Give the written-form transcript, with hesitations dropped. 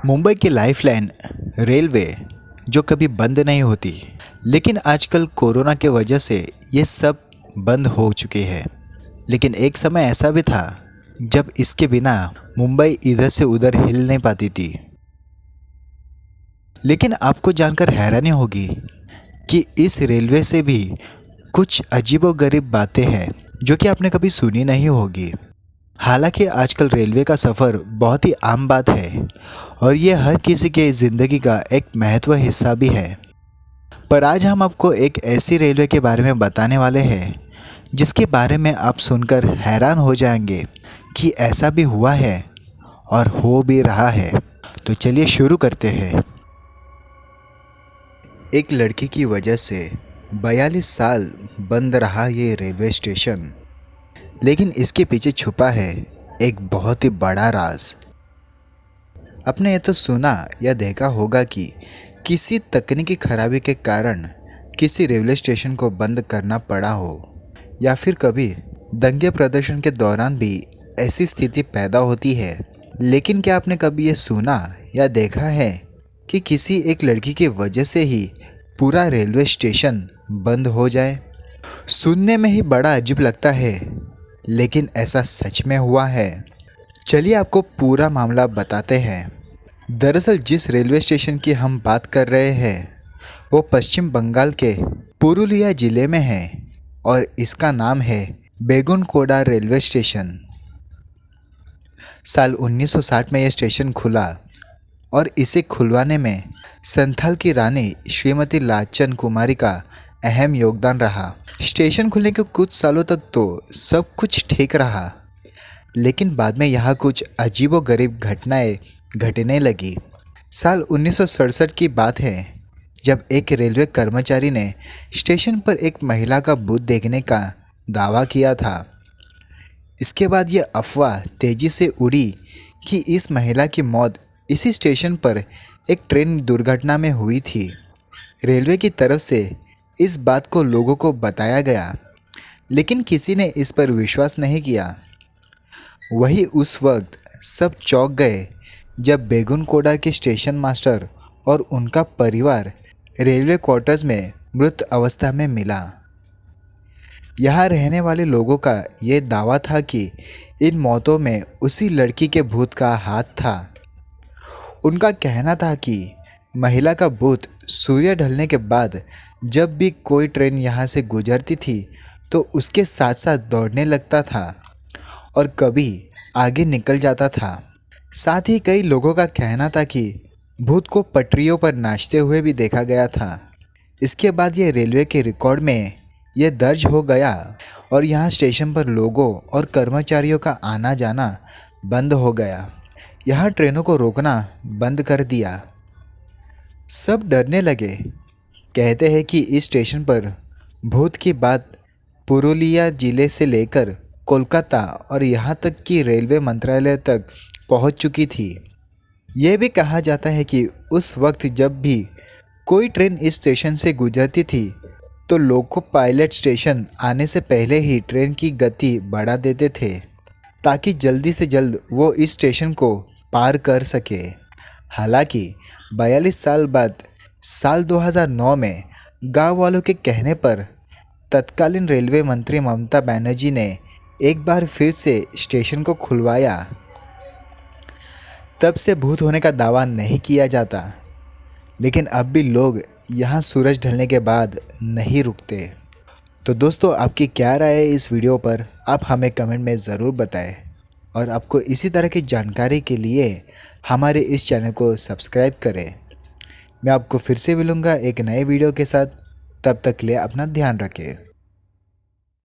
मुंबई की lifeline railway जो कभी बंद नहीं होती, लेकिन आजकल कोरोना के वजह से ये सब बंद हो चुके हैं। लेकिन एक समय ऐसा भी था जब इसके बिना मुंबई इधर से उधर हिल नहीं पाती थी। लेकिन आपको जानकर हैरानी होगी कि इस रेलवे से भी कुछ अजीबोगरीब बातें हैं जो कि आपने कभी सुनी नहीं होगी। हालांकि आजकल रेलवे का सफ़र बहुत ही आम बात है और ये हर किसी के ज़िंदगी का एक महत्व हिस्सा भी है। पर आज हम आपको एक ऐसी रेलवे के बारे में बताने वाले हैं जिसके बारे में आप सुनकर हैरान हो जाएंगे कि ऐसा भी हुआ है और हो भी रहा है। तो चलिए शुरू करते हैं। एक लड़की की वजह से 42 साल बंद रहा ये रेलवे स्टेशन, लेकिन इसके पीछे छुपा है एक बहुत ही बड़ा राज। आपने ये तो सुना या देखा होगा कि किसी तकनीकी खराबी के कारण किसी रेलवे स्टेशन को बंद करना पड़ा हो, या फिर कभी दंगे प्रदर्शन के दौरान भी ऐसी स्थिति पैदा होती है। लेकिन क्या आपने कभी ये सुना या देखा है कि किसी एक लड़की की वजह से ही पूरा रेलवे स्टेशन बंद हो जाए? सुनने में ही बड़ा अजीब लगता है, लेकिन ऐसा सच में हुआ है। चलिए आपको पूरा मामला बताते हैं। दरअसल जिस रेलवे स्टेशन की हम बात कर रहे हैं वो पश्चिम बंगाल के पुरुलिया ज़िले में है और इसका नाम है बेगुनकोडा रेलवे स्टेशन। साल 1960 में यह स्टेशन खुला और इसे खुलवाने में संथाल की रानी श्रीमती लाचन कुमारी का अहम योगदान रहा। स्टेशन खुलने के कुछ सालों तक तो सब कुछ ठीक रहा, लेकिन बाद में यहाँ कुछ अजीबोगरीब घटनाएं घटने लगी। साल 1967 की बात है जब एक रेलवे कर्मचारी ने स्टेशन पर एक महिला का भूत देखने का दावा किया था। इसके बाद यह अफवाह तेजी से उड़ी कि इस महिला की मौत इसी स्टेशन पर एक ट्रेन दुर्घटना में हुई थी। रेलवे की तरफ से इस बात को लोगों को बताया गया, लेकिन किसी ने इस पर विश्वास नहीं किया। वही उस वक्त सब चौंक गए जब बेगुनकोडा के स्टेशन मास्टर और उनका परिवार रेलवे क्वार्टर्स में मृत अवस्था में मिला। यहाँ रहने वाले लोगों का ये दावा था कि इन मौतों में उसी लड़की के भूत का हाथ था। उनका कहना था कि महिला का भूत सूर्य ढलने के बाद जब भी कोई ट्रेन यहाँ से गुजरती थी तो उसके साथ साथ दौड़ने लगता था और कभी आगे निकल जाता था। साथ ही कई लोगों का कहना था कि भूत को पटरियों पर नाचते हुए भी देखा गया था। इसके बाद ये रेलवे के रिकॉर्ड में यह दर्ज हो गया और यहाँ स्टेशन पर लोगों और कर्मचारियों का आना जाना बंद हो गया। यहाँ ट्रेनों को रोकना बंद कर दिया। सब डरने लगे। कहते हैं कि इस स्टेशन पर भूत की बात पुरुलिया ज़िले से लेकर कोलकाता और यहाँ तक कि रेलवे मंत्रालय तक पहुँच चुकी थी। यह भी कहा जाता है कि उस वक्त जब भी कोई ट्रेन इस स्टेशन से गुजरती थी तो लोको पायलट स्टेशन आने से पहले ही ट्रेन की गति बढ़ा देते थे ताकि जल्दी से जल्द वो इस स्टेशन को पार कर सके। हालांकि 42 साल बाद साल 2009 में गांव वालों के कहने पर तत्कालीन रेलवे मंत्री ममता बनर्जी ने एक बार फिर से स्टेशन को खुलवाया। तब से भूत होने का दावा नहीं किया जाता, लेकिन अब भी लोग यहाँ सूरज ढलने के बाद नहीं रुकते। तो दोस्तों, आपकी क्या राय है इस वीडियो पर? आप हमें कमेंट में ज़रूर बताएं और आपको इसी तरह की जानकारी के लिए हमारे इस चैनल को सब्सक्राइब करें। मैं आपको फिर से मिलूँगा एक नए वीडियो के साथ। तब तक के लिए अपना ध्यान रखें।